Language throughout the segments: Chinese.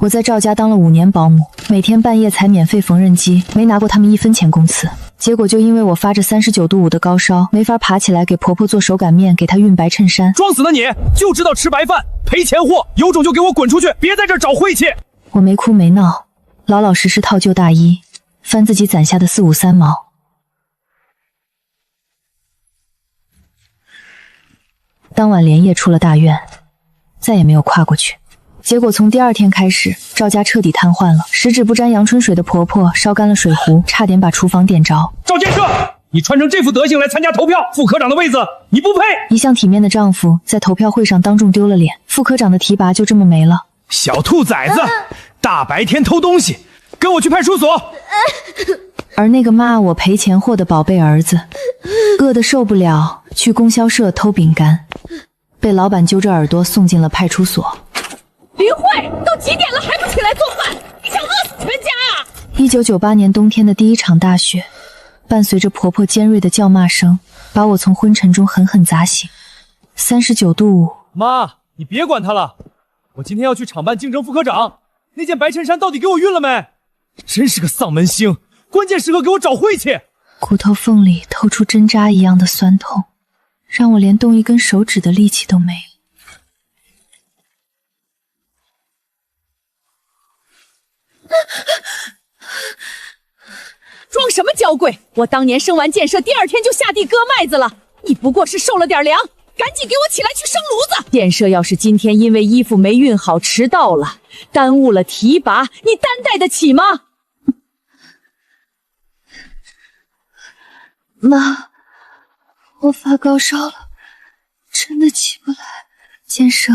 我在赵家当了5年保姆，每天半夜踩免费缝纫机，没拿过他们1分钱工资。结果就因为我发着39度5的高烧，没法爬起来给婆婆做手擀面，给她熨白衬衫。装死呢你，就知道吃白饭，赔钱货，有种就给我滚出去，别在这儿找晦气！我没哭没闹，老老实实套旧大衣，翻自己攒下的4、5、3毛。当晚连夜出了大院，再也没有跨过去。结果从第2天开始，赵家彻底瘫痪了。十指不沾阳春水的婆婆烧干了水壶，差点把厨房点着。赵建设，你穿成这副德行来参加投票，副科长的位子你不配！一向体面的丈夫在投票会上当众丢了脸，副科长的提拔就这么没了。小兔崽子，大白天偷东西，跟我去派出所！而那个骂我赔钱货的宝贝儿子，饿得受不了，去供销社偷饼干，被老板揪着耳朵送进了派出所。林慧，都几点了还不起来做饭？你想饿死全家啊！1998年冬天的第1场大雪，伴随着婆婆尖锐的叫骂声，把我从昏沉中狠狠砸醒。39度5，妈，你别管他了，我今天要去厂办竞争副科长。那件白衬衫到底给我熨了没？真是个丧门星，关键时刻给我找晦气。骨头缝里透出针扎一样的酸痛，让我连动一根手指的力气都没了。装什么娇贵？我当年生完建设第2天就下地割麦子了，你不过是受了点凉，赶紧给我起来去生炉子！建设要是今天因为衣服没熨好迟到了，耽误了提拔，你担待得起吗？妈，我发高烧了，真的起不来。建设，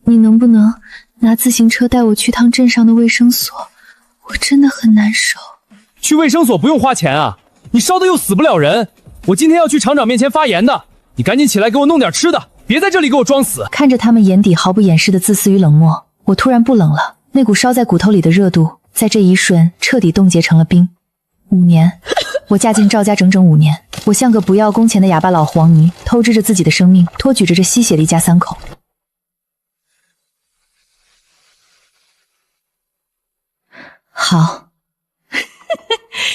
你能不能拿自行车带我去趟镇上的卫生所？我真的很难受。去卫生所不用花钱啊，你烧的又死不了人。我今天要去厂长面前发言的，你赶紧起来给我弄点吃的，别在这里给我装死。看着他们眼底毫不掩饰的自私与冷漠，我突然不冷了。那股烧在骨头里的热度，在这一瞬彻底冻结成了冰。5年，我嫁进赵家整整5年，我像个不要工钱的哑巴老黄泥，透支着自己的生命，托举着这吸血的一家3口。好，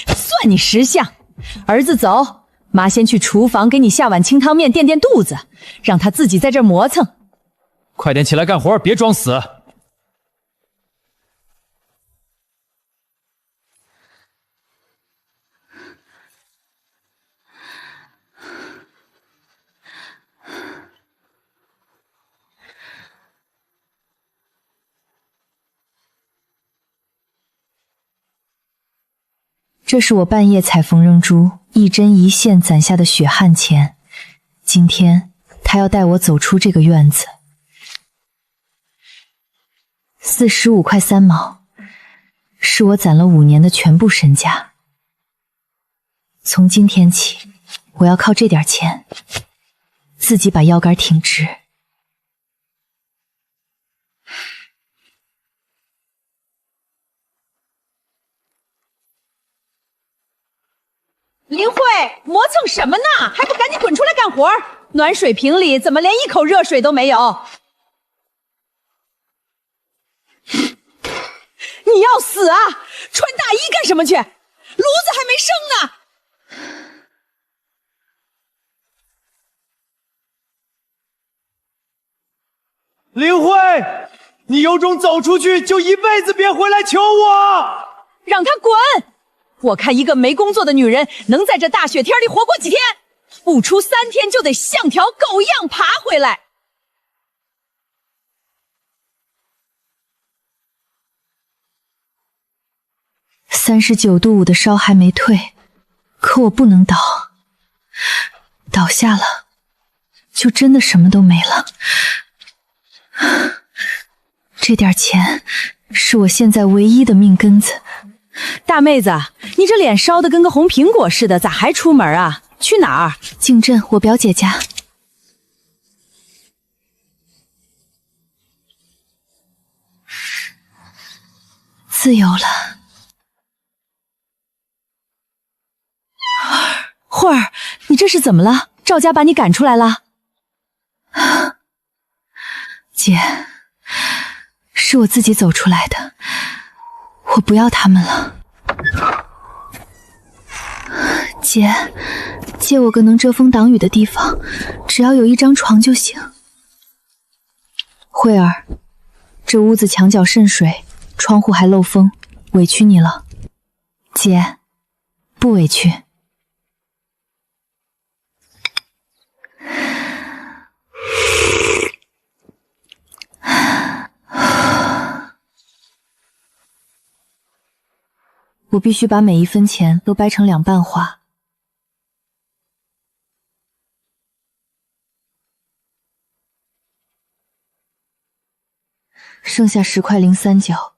算你识相。儿子走，妈先去厨房给你下碗清汤面垫垫肚子，让他自己在这儿磨蹭。快点起来干活，别装死。这是我半夜踩缝纫珠，一针一线攒下的血汗钱。今天他要带我走出这个院子。45块3毛，是我攒了5年的全部身家。从今天起，我要靠这点钱，自己把腰杆挺直。林慧，磨蹭什么呢？还不赶紧滚出来干活！暖水瓶里怎么连一口热水都没有？你要死啊！穿大衣干什么去？炉子还没生呢！林慧，你有种走出去，就一辈子别回来求我！让他滚！我看一个没工作的女人能在这大雪天里活过几天？不出3天就得像条狗一样爬回来。39度5的烧还没退，可我不能倒，倒下了，就真的什么都没了。这点钱是我现在唯一的命根子。大妹子，你这脸烧得跟个红苹果似的，咋还出门啊？去哪儿？竞镇，我表姐家。自由了。慧儿，你这是怎么了？赵家把你赶出来了？姐，是我自己走出来的。我不要他们了。姐，借我个能遮风挡雨的地方，只要有一张床就行。慧儿，这屋子墙角渗水，窗户还漏风，委屈你了。姐，不委屈。我必须把每一分钱都掰成2半花。剩下10块03角，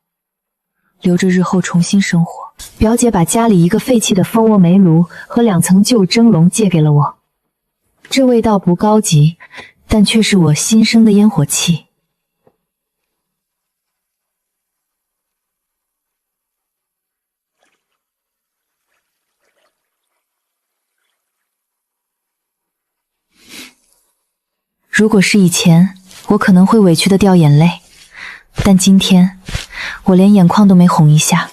留着日后重新生活。表姐把家里一个废弃的蜂窝煤炉和2层旧蒸笼借给了我，这味道不高级，但却是我新生的烟火气。如果是以前，我可能会委屈的掉眼泪，但今天我连眼眶都没红一下。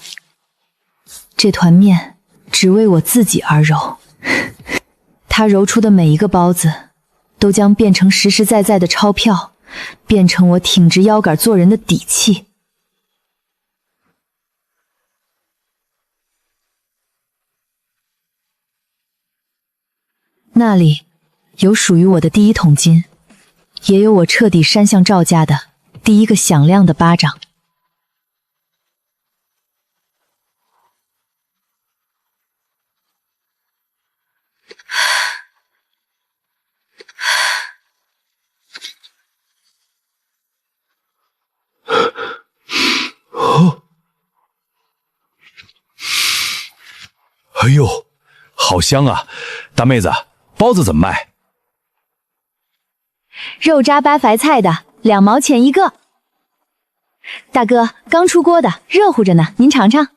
这团面只为我自己而揉，它揉出的每一个包子，都将变成实实在在的钞票，变成我挺直腰杆做人的底气。那里有属于我的第1桶金，也有我彻底扇向赵家的第1个响亮的巴掌。哎呦，好香啊！大妹子，包子怎么卖？肉渣八白菜的，2毛钱一个。大哥，刚出锅的，热乎着呢，您尝尝。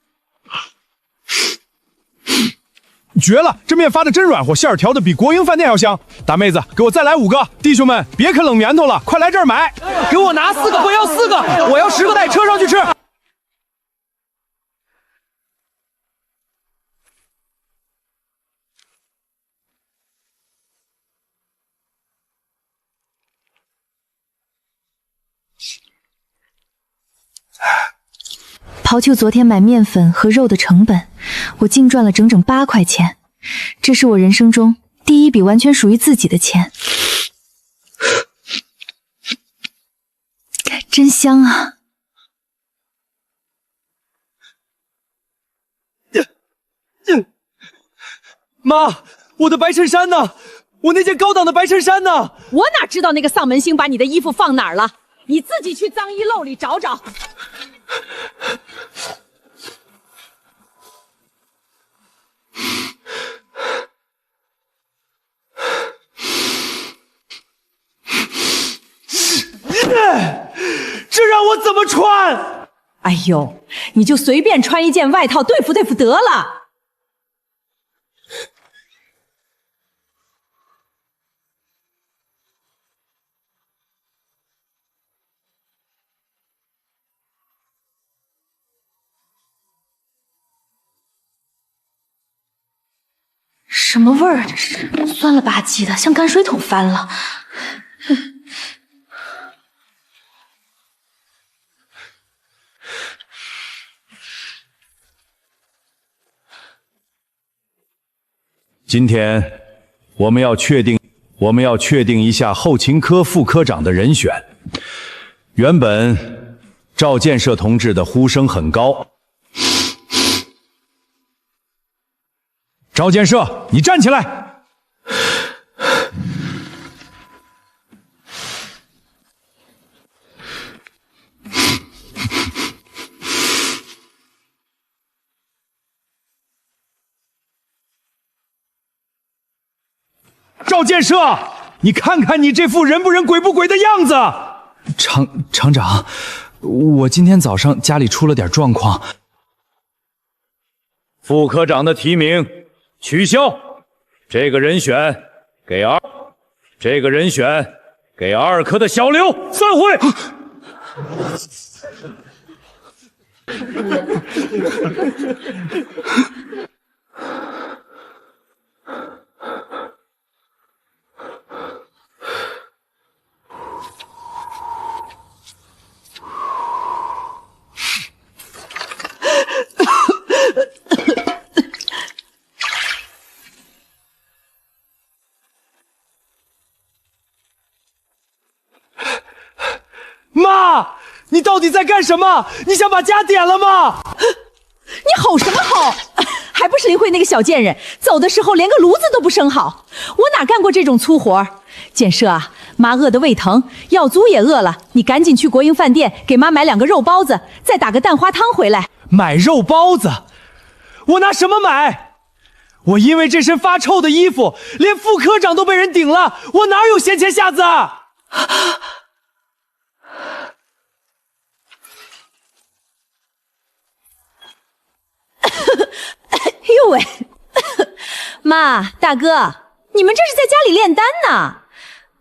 绝了，这面发的真软和，馅儿调的比国营饭店要香。大妹子，给我再来5个！弟兄们，别啃冷棉头了，快来这儿买！给我拿4个，我要4个，我要10个带车上去吃。刨去昨天买面粉和肉的成本，我净赚了整整8块钱，这是我人生中第1笔完全属于自己的钱，真香啊！妈，我的白衬衫呢？我那件高档的白衬衫呢？我哪知道那个丧门星把你的衣服放哪儿了？你自己去脏衣漏里找找。这让我怎么穿？哎呦，你就随便穿一件外套对付对付得了。什么味儿啊？这是酸了吧唧的，像泔水桶翻了。今天我们要确定一下后勤科副科长的人选。原本赵建设同志的呼声很高。赵建设，你站起来！赵建设，你看看你这副人不人鬼不鬼的样子！厂长，我今天早上家里出了点状况，副科长的提名取消，这个人选给2科的小刘。散会。妈，你到底在干什么？你想把家点了吗？你吼什么吼？还不是林慧那个小贱人，走的时候连个炉子都不生好。我哪干过这种粗活？建设啊，妈饿得胃疼，耀祖也饿了，你赶紧去国营饭店给妈买2个肉包子，再打个蛋花汤回来。买肉包子？我拿什么买？我因为这身发臭的衣服，连副科长都被人顶了，我哪有闲钱下子啊？哎呦喂，妈，大哥，你们这是在家里炼丹呢？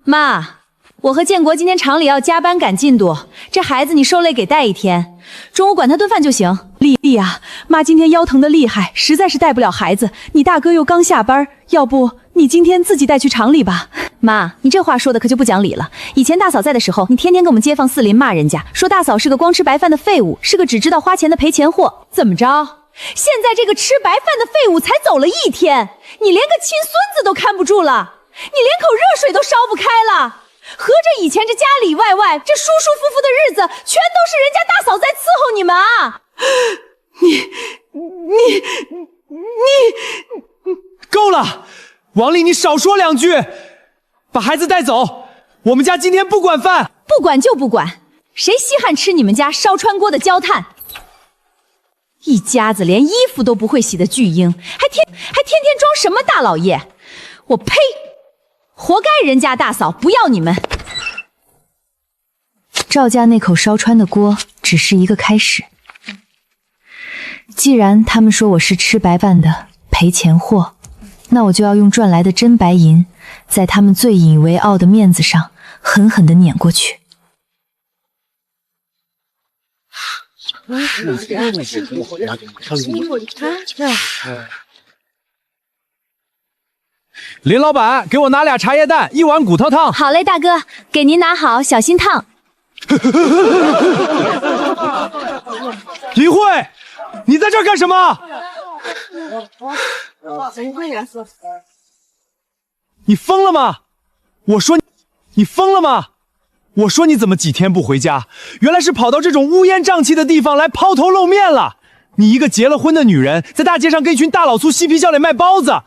妈，我和建国今天厂里要加班赶进度，这孩子你受累给带1天，中午管他顿饭就行。丽啊，妈今天腰疼的厉害，实在是带不了孩子，你大哥又刚下班，要不你今天自己带去厂里吧？妈，你这话说的可就不讲理了。以前大嫂在的时候，你天天跟我们街坊四邻骂人家，说大嫂是个光吃白饭的废物，是个只知道花钱的赔钱货。怎么着？现在这个吃白饭的废物才走了1天，你连个亲孙子都看不住了，你连口热水都烧不开了。合着以前这家里外外这舒舒服服的日子，全都是人家大嫂在伺候你们啊！你够了，王丽，你少说2句，把孩子带走。我们家今天不管饭。不管就不管，谁稀罕吃你们家烧穿锅的焦炭？一家子连衣服都不会洗的巨婴，还天天装什么大老爷？我呸！活该人家大嫂不要你们。赵家那口烧穿的锅只是一个开始。既然他们说我是吃白饭的赔钱货，那我就要用赚来的真白银，在他们最引以为傲的面子上狠狠地碾过去。林老板，给我拿2茶叶蛋，1碗骨头汤。好嘞，大哥，给您拿好，小心烫。林慧，你在这儿干什么？你疯了吗？我说你疯了吗？我说你怎么几天不回家？原来是跑到这种乌烟瘴气的地方来抛头露面了。你一个结了婚的女人，在大街上跟一群大老粗嬉皮笑脸卖包子，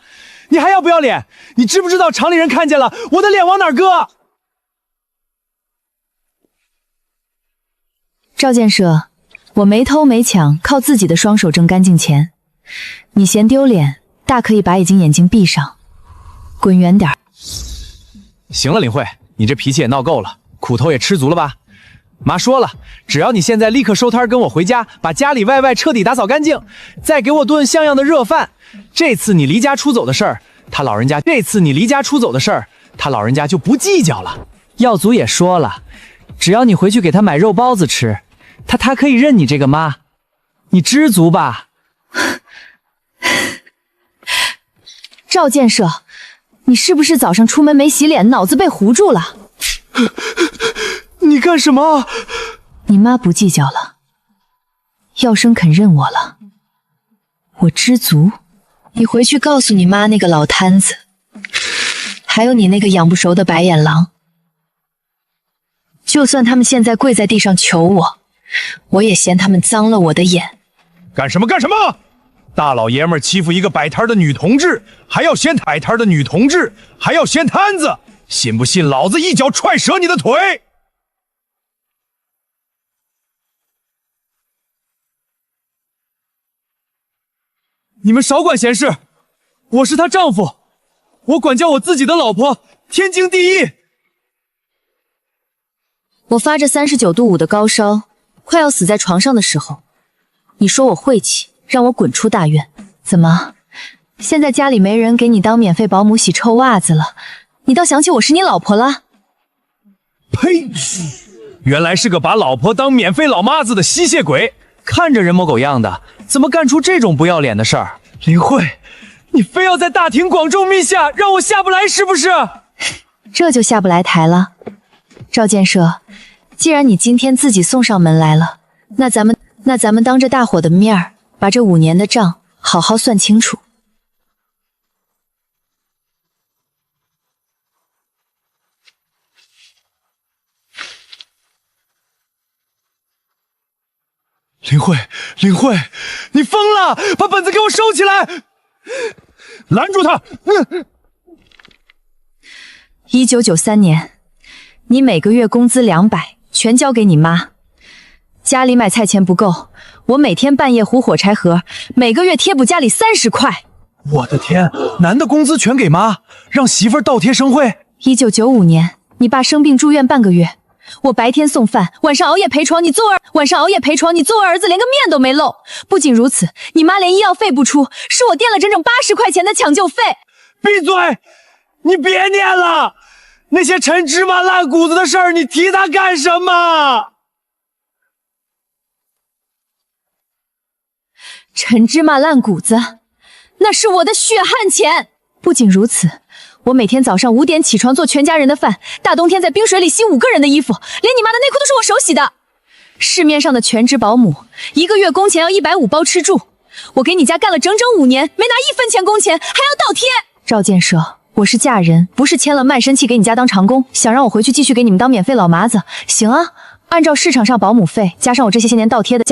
你还要不要脸？你知不知道厂里人看见了，我的脸往哪儿搁？赵建设，我没偷没抢，靠自己的双手挣干净钱。你嫌丢脸，大可以把眼睛闭上，滚远点儿。行了，林慧，你这脾气也闹够了，苦头也吃足了吧？妈说了，只要你现在立刻收摊跟我回家，把家里外外彻底打扫干净，再给我顿像样的热饭，这次你离家出走的事儿，他老人家就不计较了。耀祖也说了，只要你回去给他买肉包子吃，他可以认你这个妈，你知足吧。赵建设，你是不是早上出门没洗脸，脑子被糊住了？你干什么？你妈不计较了，耀生肯认我了，我知足。你回去告诉你妈那个老摊子，还有你那个养不熟的白眼狼，就算他们现在跪在地上求我，我也嫌他们脏了我的眼。干什么？大老爷们儿欺负一个摆摊的女同志，还要掀摊子，信不信老子一脚踹折你的腿？你们少管闲事，我是她丈夫，我管教我自己的老婆，天经地义。我发着39度5的高烧，快要死在床上的时候，你说我晦气，让我滚出大院。怎么，现在家里没人给你当免费保姆洗臭袜子了，你倒想起我是你老婆了？呸！原来是个把老婆当免费老妈子的吸血鬼，看着人模狗样的，怎么干出这种不要脸的事儿？林慧，你非要在大庭广众密下，让我下不来是不是？这就下不来台了。赵建设，既然你今天自己送上门来了，那咱们当着大伙的面儿，把这5年的账好好算清楚。林慧，你疯了！把本子给我收起来！拦住他！1993年，你每个月工资200，全交给你妈。家里买菜钱不够，我每天半夜糊火柴盒，每个月贴补家里30块。我的天，男的工资全给妈，让媳妇儿倒贴生惠。1995年，你爸生病住院半个月。我白天送饭，晚上熬夜陪床，你作为儿子连个面都没露。不仅如此，你妈连医药费不出，是我垫了整整80块钱的抢救费。闭嘴！你别念了，那些陈芝麻烂谷子的事儿，你提他干什么？陈芝麻烂谷子，那是我的血汗钱。不仅如此，我每天早上5点起床做全家人的饭，大冬天在冰水里洗5个人的衣服，连你妈的内裤都是我手洗的。市面上的全职保姆1个月工钱要150包吃住，我给你家干了整整5年，没拿1分钱工钱，还要倒贴。赵建设，我是嫁人，不是签了卖身契给你家当长工，想让我回去继续给你们当免费老妈子？行啊，按照市场上保姆费加上我这些年倒贴的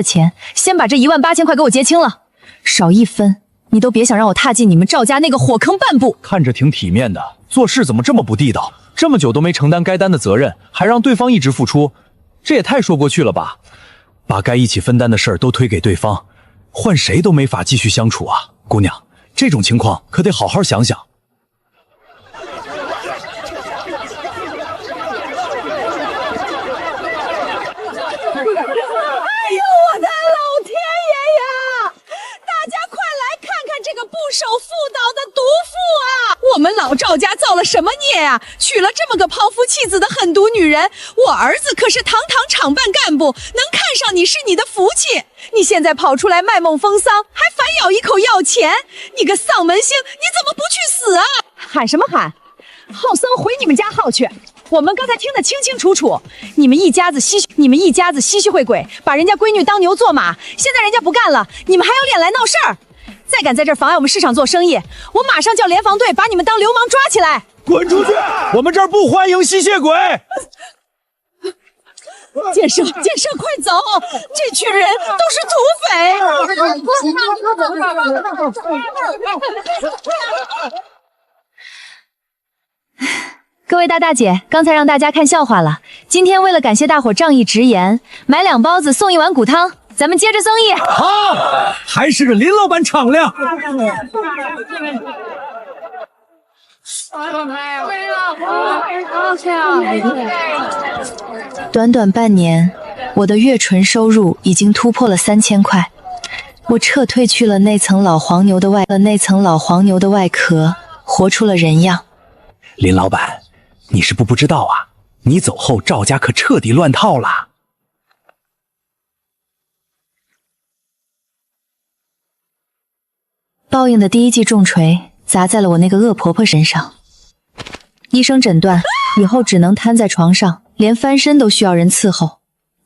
钱，先把这18000块给我结清了，少1分你都别想让我踏进你们赵家那个火坑半步。看着挺体面的，做事怎么这么不地道？这么久都没承担该担的责任，还让对方一直付出，这也太说过去了吧？把该一起分担的事儿都推给对方，换谁都没法继续相处啊！姑娘，这种情况可得好好想想。不守妇道的毒妇啊！我们老赵家造了什么孽啊？娶了这么个抛夫弃子的狠毒女人！我儿子可是堂堂厂办干部，能看上你是你的福气。你现在跑出来卖梦风丧，还反咬一口要钱，你个丧门星，你怎么不去死啊？喊什么喊？浩僧回你们家耗去！我们刚才听得清清楚楚，你们一家子吸血会鬼，把人家闺女当牛做马，现在人家不干了，你们还有脸来闹事儿？再敢在这儿妨碍我们市场做生意，我马上叫联防队把你们当流氓抓起来！滚出去！我们这儿不欢迎吸血鬼！建设，快走！这群人都是土匪！各位大姐，刚才让大家看笑话了，今天为了感谢大伙仗义直言，买2包子送1碗骨汤。咱们接着生意。好，还是个林老板敞亮。短短半年，我的月纯收入已经突破了3000块。我撤退去了那层老黄牛的外壳，活出了人样。林老板，你是不知道啊，你走后赵家可彻底乱套了。报应的第1记重锤砸在了我那个恶婆婆身上。医生诊断，以后只能瘫在床上，连翻身都需要人伺候。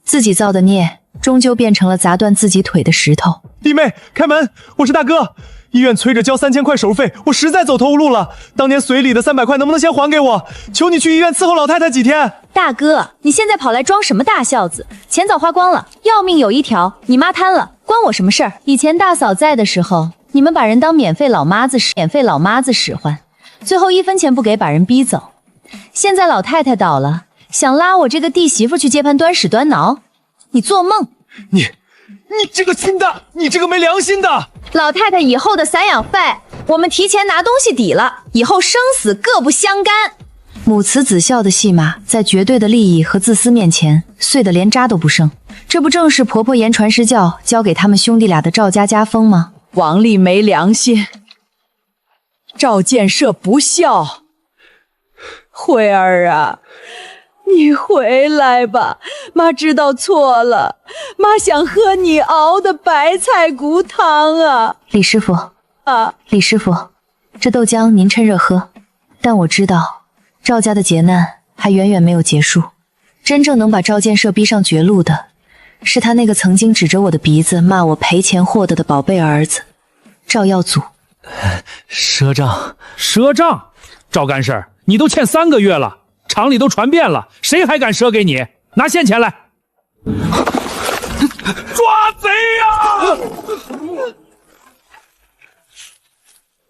自己造的孽，终究变成了砸断自己腿的石头。弟妹，开门，我是大哥。医院催着交3000块手术费，我实在走投无路了。当年随礼的300块，能不能先还给我？求你去医院伺候老太太几天。大哥，你现在跑来装什么大孝子？钱早花光了，要命有一条，你妈瘫了，关我什么事儿？以前大嫂在的时候，你们把人当免费老妈子使唤，最后1分钱不给，把人逼走。现在老太太倒了，想拉我这个弟媳妇去接盘端屎端挠，你做梦！你这个亲的，你这个没良心的！老太太以后的散养费，我们提前拿东西抵了，以后生死各不相干。母慈子孝的戏码，在绝对的利益和自私面前，碎得连渣都不剩。这不正是婆婆言传身教教给他们兄弟俩的赵家家风吗？王丽没良心，赵建设不孝，慧儿啊，你回来吧，妈知道错了，妈想喝你熬的白菜骨汤啊。李师傅，李师傅，这豆浆您趁热喝。但我知道，赵家的劫难还远远没有结束。真正能把赵建设逼上绝路的，是他那个曾经指着我的鼻子骂我赔钱货的宝贝儿子赵耀祖。赊账，赵干事，你都欠3个月了，厂里都传遍了，谁还敢赊给你？拿现钱来！抓贼呀！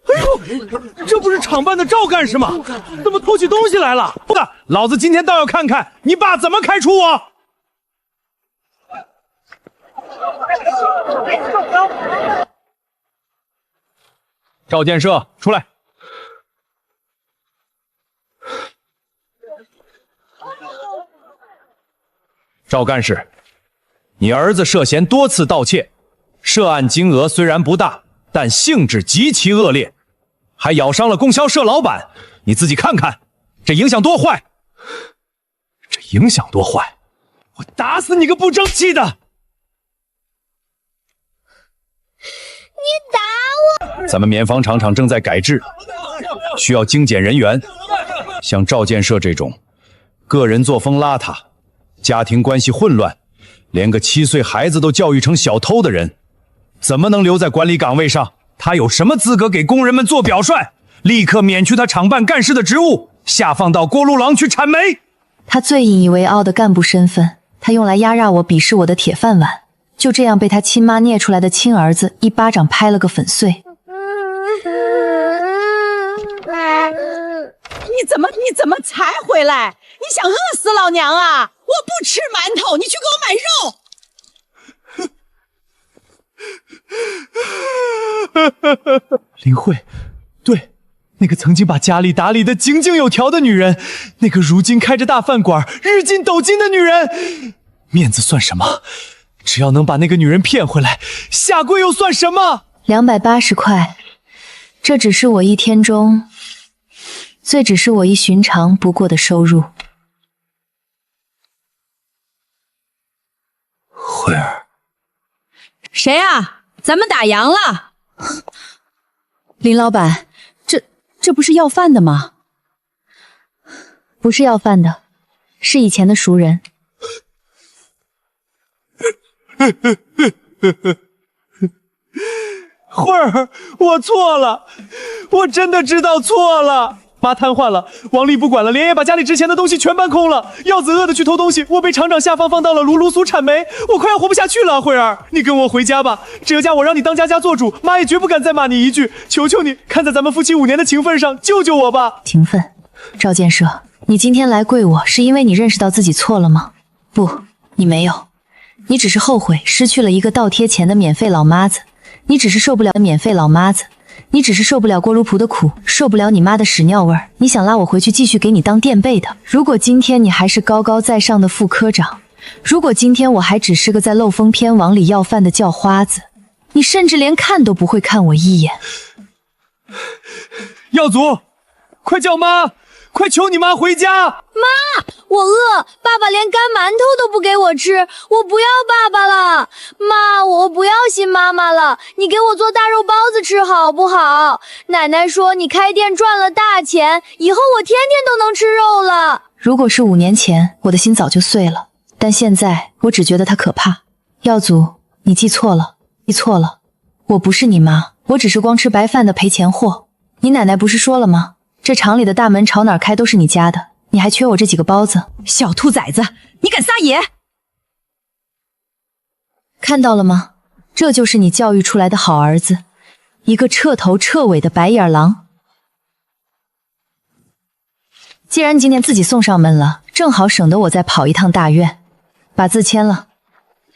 哎呦，这不是厂办的赵干事吗？怎么偷起东西来了？不的，老子今天倒要看看你爸怎么开除我！赵建设，出来！赵干事，你儿子涉嫌多次盗窃，涉案金额虽然不大，但性质极其恶劣，还咬伤了供销社老板。你自己看看，这影响多坏！我打死你个不争气的！你打我！咱们棉纺厂正在改制，需要精简人员。像赵建设这种个人作风邋遢、家庭关系混乱，连个7岁孩子都教育成小偷的人，怎么能留在管理岗位上？他有什么资格给工人们做表率？立刻免去他厂办干事的职务，下放到锅炉廊去铲煤。他最引以为傲的干部身份，他用来压榨我、鄙视我的铁饭碗，就这样被他亲妈捏出来的亲儿子一巴掌拍了个粉碎。你怎么才回来？你想饿死老娘啊？我不吃馒头，你去给我买肉。林慧，对，那个曾经把家里打理得井井有条的女人，那个如今开着大饭馆日进斗金的女人，面子算什么？只要能把那个女人骗回来，下跪又算什么？280块，这只是我一天中只是我一寻常不过的收入。慧儿，谁啊？咱们打烊了。林老板，这不是要饭的吗？不是要饭的，是以前的熟人。慧儿，我错了，我真的知道错了。妈瘫痪了，王丽不管了，连夜把家里值钱的东西全搬空了。耀子饿得去偷东西，我被厂长下放到了炉俗铲煤，我快要活不下去了。慧儿，你跟我回家吧，这家我让你当家做主，妈也绝不敢再骂你一句。求求你，看在咱们夫妻5年的情分上，救救我吧。情分？赵建设，你今天来跪我，是因为你认识到自己错了吗？不，你没有，你只是后悔失去了一个倒贴钱的免费老妈子，你只是受不了免费老妈子。你只是受不了锅炉仆的苦，受不了你妈的屎尿味儿，你想拉我回去继续给你当垫背的。如果今天你还是高高在上的副科长，如果今天我还只是个在漏风片往里要饭的叫花子，你甚至连看都不会看我一眼。耀祖，快叫妈，快求你妈回家！妈，我饿，爸爸连干馒头都不给我吃，我不要爸爸了。妈，我不要新妈妈了，你给我做大肉包子吃好不好？奶奶说你开店赚了大钱，以后我天天都能吃肉了。如果是5年前，我的心早就碎了，但现在我只觉得它可怕。耀祖，你记错了，我不是你妈，我只是光吃白饭的赔钱货。你奶奶不是说了吗？这厂里的大门朝哪儿开都是你家的，你还缺我这几个包子？小兔崽子，你敢撒野！看到了吗？这就是你教育出来的好儿子，一个彻头彻尾的白眼狼。既然今天自己送上门了，正好省得我再跑一趟大院。把字签了，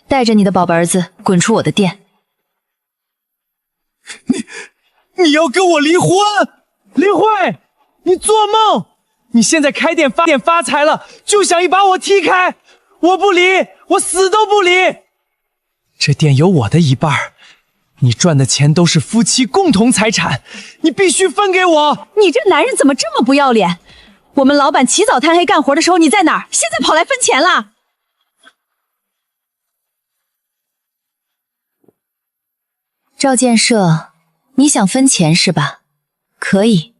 带着你的宝贝儿子滚出我的店。你要跟我离婚？林慧，你做梦！你现在开店发财了，就想把我踢开？我不离，我死都不离。这店有我的一半，你赚的钱都是夫妻共同财产，你必须分给我。你这男人怎么这么不要脸？我们老板起早贪黑干活的时候你在哪儿？现在跑来分钱啦？赵建设，你想分钱是吧？可以。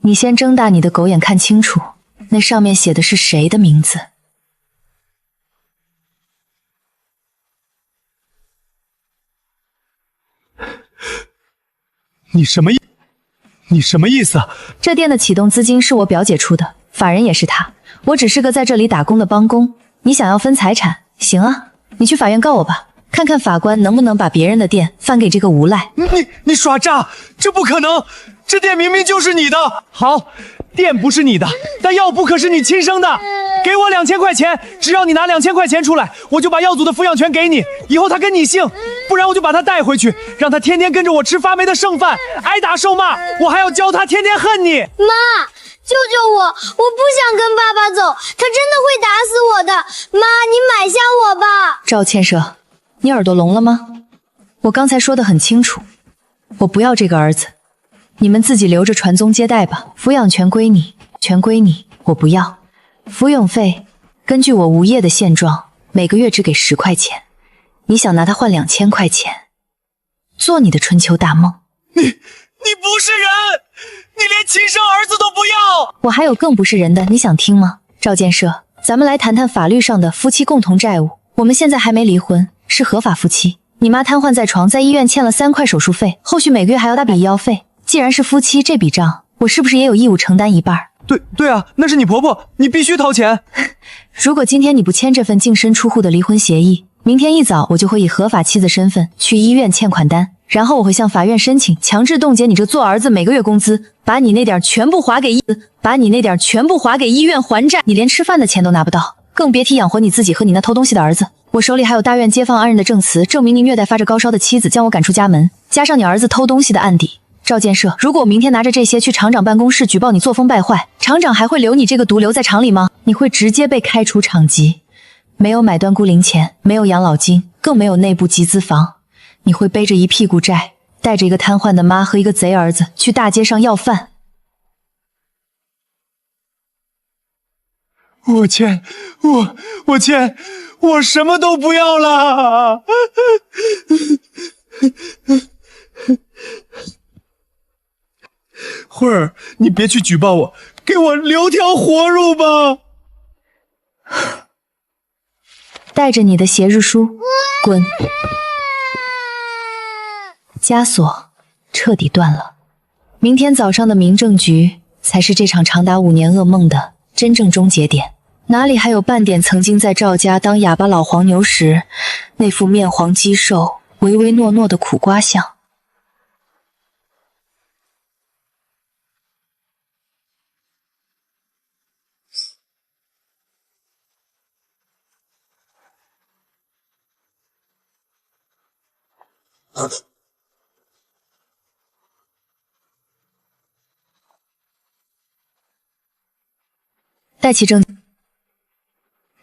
你先睁大你的狗眼看清楚，那上面写的是谁的名字？你什么意思？这店的启动资金是我表姐出的，法人也是她，我只是个在这里打工的帮工。你想要分财产，行啊，你去法院告我吧，看看法官能不能把别人的店翻给这个无赖。你耍诈，这不可能！这店明明就是你的。好，店不是你的，但药补可是你亲生的。给我2000块钱，只要你拿2000块钱出来，我就把药祖的抚养权给你，以后他跟你姓，不然我就把他带回去，让他天天跟着我吃发霉的剩饭，挨打受骂，我还要教他天天恨你。妈，救救我！我不想跟爸爸走，他真的会打死我的。妈，你买下我吧。赵倩舍，你耳朵聋了吗？我刚才说得很清楚，我不要这个儿子，你们自己留着传宗接代吧。抚养权归你，全归你，我不要。抚养费，根据我无业的现状，每个月只给10块钱。你想拿它换2000块钱，做你的春秋大梦。你不是人，你连亲生儿子都不要。我还有更不是人的，你想听吗？赵建设，咱们来谈谈法律上的夫妻共同债务。我们现在还没离婚，是合法夫妻。你妈瘫痪在床，在医院欠了3块手术费，后续每个月还要大笔医药费。既然是夫妻，这笔账我是不是也有义务承担一半？对啊，那是你婆婆，你必须掏钱。如果今天你不签这份净身出户的离婚协议，明天一早我就会以合法妻子身份去医院欠款单，然后我会向法院申请强制冻结你这做儿子每个月工资，把你那点全部划给医院还债。你连吃饭的钱都拿不到，更别提养活你自己和你那偷东西的儿子。我手里还有大院街坊2人的证词，证明你虐待发着高烧的妻子，将我赶出家门，加上你儿子偷东西的案底。赵建设，如果我明天拿着这些去厂长办公室举报你作风败坏，厂长还会留你这个毒瘤在厂里吗？你会直接被开除厂级，没有买断孤零钱，没有养老金，更没有内部集资房，你会背着一屁股债，带着一个瘫痪的妈和一个贼儿子去大街上要饭。我什么都不要了。慧儿，你别去举报我，给我留条活路吧。带着你的节日书，滚！枷锁彻底断了。明天早上的民政局才是这场长达5年噩梦的真正终结点。哪里还有半点曾经在赵家当哑巴老黄牛时那副面黄肌瘦、唯唯诺诺的苦瓜相？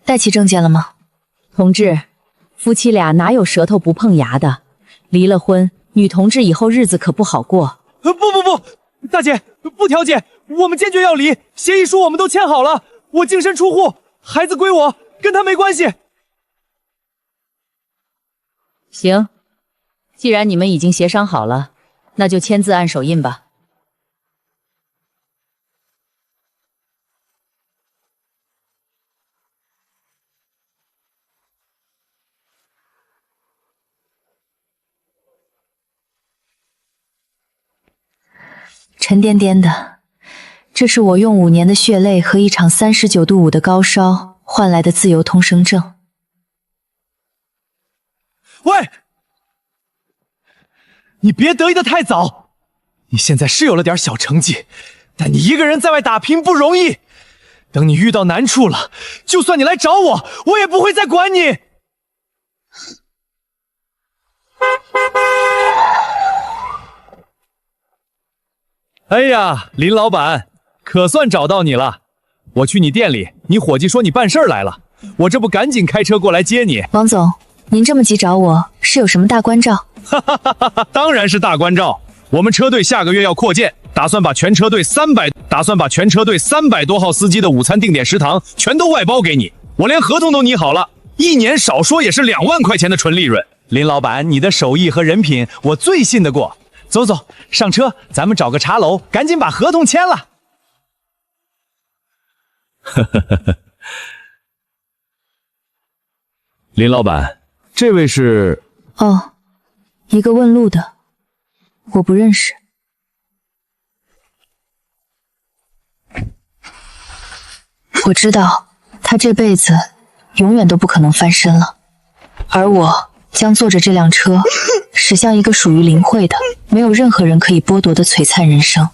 带齐证件了吗？同志，夫妻俩哪有舌头不碰牙的？离了婚，女同志以后日子可不好过。不，大姐，不调解，我们坚决要离。协议书我们都签好了，我净身出户，孩子归我，跟他没关系。行，既然你们已经协商好了，那就签字按手印吧。沉甸甸的，这是我用5年的血泪和一场39度5的高烧换来的自由通生证。喂，你别得意的太早，你现在是有了点小成绩，但你一个人在外打拼不容易。等你遇到难处了，就算你来找我，我也不会再管你。哎呀，林老板，可算找到你了。我去你店里，你伙计说你办事儿来了，我这不赶紧开车过来接你。王总，您这么急找我，是有什么大关照？当然是大关照，我们车队下个月要扩建，打算把全车队300多号司机的午餐定点食堂全都外包给你。我连合同都拟好了，1年少说也是2万块钱的纯利润。林老板，你的手艺和人品我最信得过。走走，上车，咱们找个茶楼，赶紧把合同签了。林老板，这位是？哦，一个问路的，我不认识。我知道他这辈子永远都不可能翻身了，而我将坐着这辆车驶向一个属于林慧的、没有任何人可以剥夺的璀璨人生。